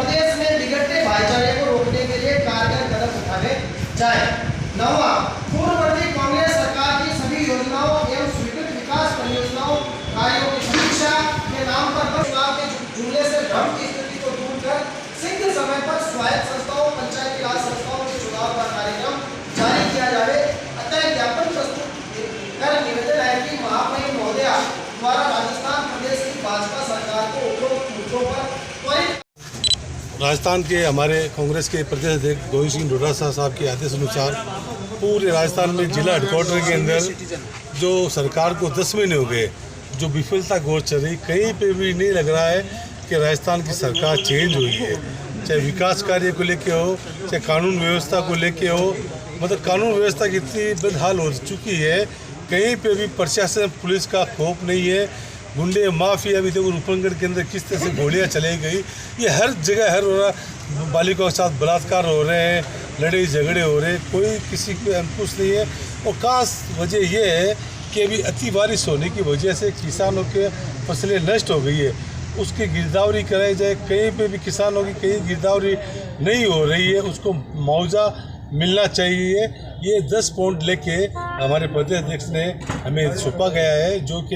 प्रदेश में बिगड़ते भाईचारे को रोकने के लिए कारगर कदम उठाने जाए। 9वां, पूर्ववर्ती कांग्रेस सरकार की सभी योजनाओं एवं स्वीकृत विकास परियोजनाओं कार्यों की समीक्षा के नाम पर चुनाव के जुमले से भ्रम की स्थिति को दूर कर शीघ्र समय पर स्वायत्त संस्थाओं, पंचायती राज संस्थाओं के चुनाव का कार्यक्रम जारी किया जाए। अतः ज्ञापन प्रस्तुत कर निवेदन है कि महामहिम महोदय द्वारा राजस्थान प्रदेश की भाजपा सरकार को उपरोक्त मुद्दों पर त्वरित राजस्थान के हमारे कांग्रेस के प्रदेश अध्यक्ष गोविंद सिंह डोटासरा साहब के आदेश अनुसार पूरे राजस्थान में जिला हेडक्वार्टर के अंदर जो सरकार को 10 महीने हो गए, जो विफलता गौर चल रही, कहीं पे भी नहीं लग रहा है कि राजस्थान की सरकार चेंज हुई है। चाहे विकास कार्य को लेके हो, चाहे कानून व्यवस्था को लेके हो, मतलब कानून व्यवस्था की इतनी बदहाल हो चुकी है, कहीं पे भी प्रशासन पुलिस का खौफ नहीं है। गुंडे माफिया भी देखो, रूपनगढ़ के अंदर किस तरह से गोलियां चलाई गई, ये हर जगह हर हो रहा। बालिकाओं के साथ बलात्कार हो रहे हैं, लड़ाई झगड़े हो रहे हैं, कोई किसी को अंकुश नहीं है। और खास वजह ये है कि अभी अति बारिश होने की वजह से किसानों के फसलें नष्ट हो गई है, उसकी गिरदावरी कराई जाए। कहीं पे भी किसानों की कहीं गिरदावरी नहीं हो रही है, उसको मुआवजा मिलना चाहिए। ये 10 पॉइंट लेके हमारे प्रदेश अध्यक्ष ने हमें सौंपा गया है, जो कि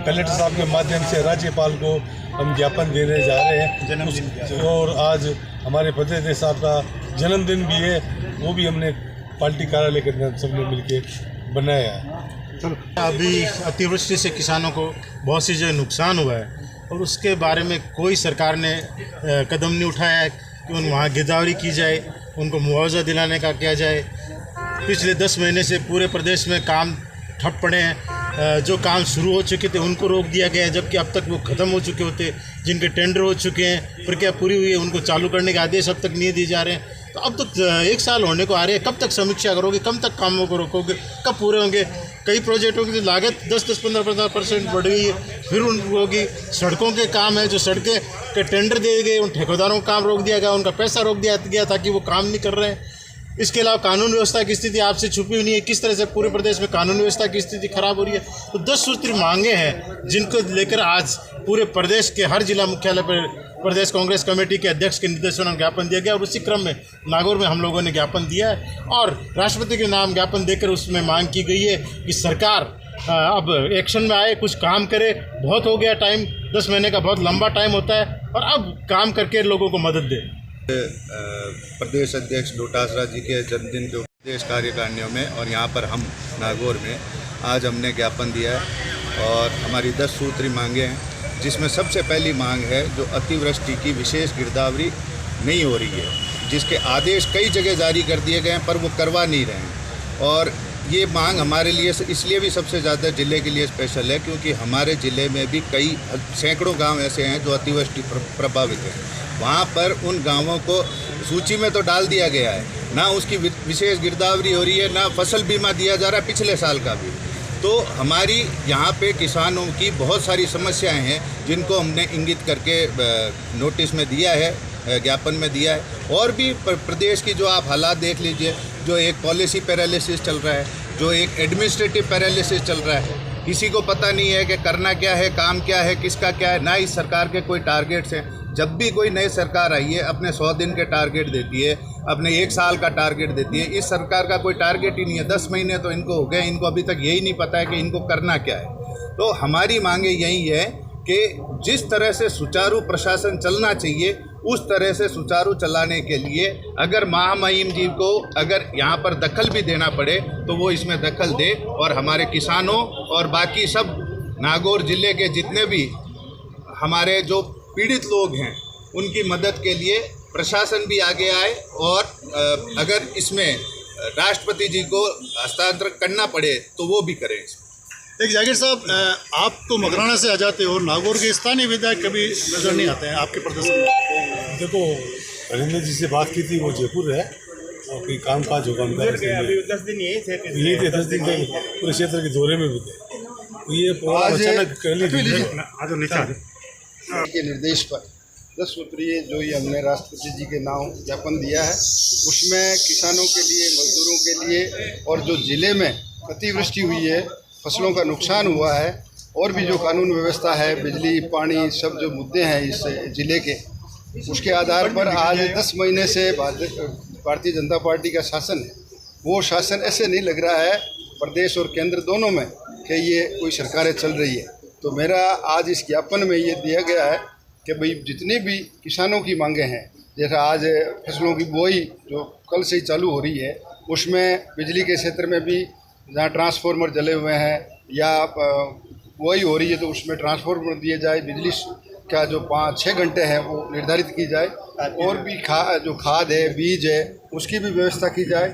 कलेक्टर साहब के माध्यम से राज्यपाल को हम ज्ञापन देने जा रहे हैं। और आज हमारे प्रदेश अध्यक्ष साहब का जन्मदिन भी है, वो भी हमने पार्टी कार्यालय के अंदर सबने मिलके बनाया है। अभी अतिवृष्टि से किसानों को बहुत सी जगह नुकसान हुआ है और उसके बारे में कोई सरकार ने कदम नहीं उठाया है कि वहाँ गिरदावरी की जाए, उनको मुआवजा दिलाने का किया जाए। पिछले 10 महीने से पूरे प्रदेश में काम ठप पड़े हैं। जो काम शुरू हो चुके थे उनको रोक दिया गया है, जबकि अब तक वो ख़त्म हो चुके होते। जिनके टेंडर हो चुके हैं, प्रक्रिया पूरी हुई है, उनको चालू करने के आदेश अब तक नहीं दिए जा रहे हैं। तो अब तक 1 साल होने को आ रहे हैं, कब तक समीक्षा करोगे, कब तक कामों को रोकोगे, कब पूरे होंगे? कई प्रोजेक्टों की लागत 10-15% बढ़ गई है। फिर उन होगी सड़कों के काम है, जो सड़कें के टेंडर दिए गए, उन ठेकेदारों का काम रोक दिया गया, उनका पैसा रोक दिया गया ताकि वो काम नहीं कर रहे हैं। इसके अलावा कानून व्यवस्था की स्थिति आपसे छुपी हुई नहीं है, किस तरह से पूरे प्रदेश में कानून व्यवस्था की स्थिति खराब हो रही है। तो 10 सूत्री मांगे हैं, जिनको लेकर आज पूरे प्रदेश के हर जिला मुख्यालय पर प्रदेश कांग्रेस कमेटी के अध्यक्ष के निर्देशन में ज्ञापन दिया गया और उसी क्रम में नागौर में हम लोगों ने ज्ञापन दिया है और राष्ट्रपति के नाम ज्ञापन देकर उसमें मांग की गई है कि सरकार अब एक्शन में आए, कुछ काम करे। बहुत हो गया टाइम, 10 महीने का बहुत लंबा टाइम होता है और अब काम करके लोगों को मदद दे। प्रदेश अध्यक्ष डोटासरा जी के जन्मदिन के प्रदेश कार्यकारिणियों में और यहाँ पर हम नागौर में आज हमने ज्ञापन दिया है और हमारी 10 सूत्री मांगे हैं, जिसमें सबसे पहली मांग है जो अतिवृष्टि की विशेष गिरदावरी नहीं हो रही है, जिसके आदेश कई जगह जारी कर दिए गए हैं पर वो करवा नहीं रहे हैं। और ये मांग हमारे लिए इसलिए भी सबसे ज़्यादा ज़िले के लिए स्पेशल है क्योंकि हमारे ज़िले में भी कई सैकड़ों गांव ऐसे हैं जो अतिवृष्टि प्रभावित हैं। वहाँ पर उन गांवों को सूची में तो डाल दिया गया है, ना उसकी विशेष गिरदावरी हो रही है, ना फसल बीमा दिया जा रहा है पिछले साल का भी। तो हमारी यहाँ पे किसानों की बहुत सारी समस्याएं हैं, जिनको हमने इंगित करके नोटिस में दिया है, ज्ञापन में दिया है। और भी प्रदेश की जो आप हालात देख लीजिए, जो एक पॉलिसी पैरालिसिस चल रहा है, जो एक एडमिनिस्ट्रेटिव पैरालिसिस चल रहा है, किसी को पता नहीं है कि करना क्या है, काम क्या है, किसका क्या है। ना इस सरकार के कोई टारगेट्स हैं। जब भी कोई नई सरकार आई है अपने 100 दिन के टारगेट देती है, अपने 1 साल का टारगेट देती है। इस सरकार का कोई टारगेट ही नहीं है। 10 महीने तो इनको हो गए, इनको अभी तक यही नहीं पता है कि इनको करना क्या है। तो हमारी मांगे यही है कि जिस तरह से सुचारू प्रशासन चलना चाहिए उस तरह से सुचारू चलाने के लिए अगर महामहिम जी को अगर यहाँ पर दखल भी देना पड़े तो वो इसमें दखल दे और हमारे किसानों और बाकी सब नागौर ज़िले के जितने भी हमारे जो पीड़ित लोग हैं उनकी मदद के लिए प्रशासन भी आगे आए और अगर इसमें राष्ट्रपति जी को हस्तांतरण करना पड़े तो वो भी करें। एक जागीर साहब, आप तो मकराना से आ जाते हो, नागौर के स्थानीय विधायक कभी नजर नहीं आते हैं आपके प्रदर्शन में। देखो, हरिंदर जी से बात की थी, वो जयपुर है और कोई काम काज होगा उनका, यही थे 10 दिन तक पूरे क्षेत्र के दौरे में भी थे। तो ये अचानक के निर्देश पर 10 सूत्रीय जो ये हमने राष्ट्रपति जी के नाम ज्ञापन दिया है, उसमें किसानों के लिए, मजदूरों के लिए और जो ज़िले में अतिवृष्टि हुई है, फसलों का नुकसान हुआ है, और भी जो कानून व्यवस्था है, बिजली, पानी, सब जो मुद्दे हैं इस ज़िले के, उसके आधार पर आज 10 महीने से भारतीय जनता पार्टी का शासन है। वो शासन ऐसे नहीं लग रहा है प्रदेश और केंद्र दोनों में कि ये कोई सरकारें चल रही है। तो मेरा आज इस ज्ञापन में ये दिया गया है कि भाई जितनी भी किसानों की मांगे हैं, जैसे आज फसलों की बुआई जो कल से ही चालू हो रही है, उसमें बिजली के क्षेत्र में भी जहाँ ट्रांसफार्मर जले हुए हैं या बुआई हो रही है तो उसमें ट्रांसफार्मर दिए जाए, बिजली का जो 5-6 घंटे हैं वो निर्धारित की जाए, और भी जो खाद है, बीज है, उसकी भी व्यवस्था की जाए।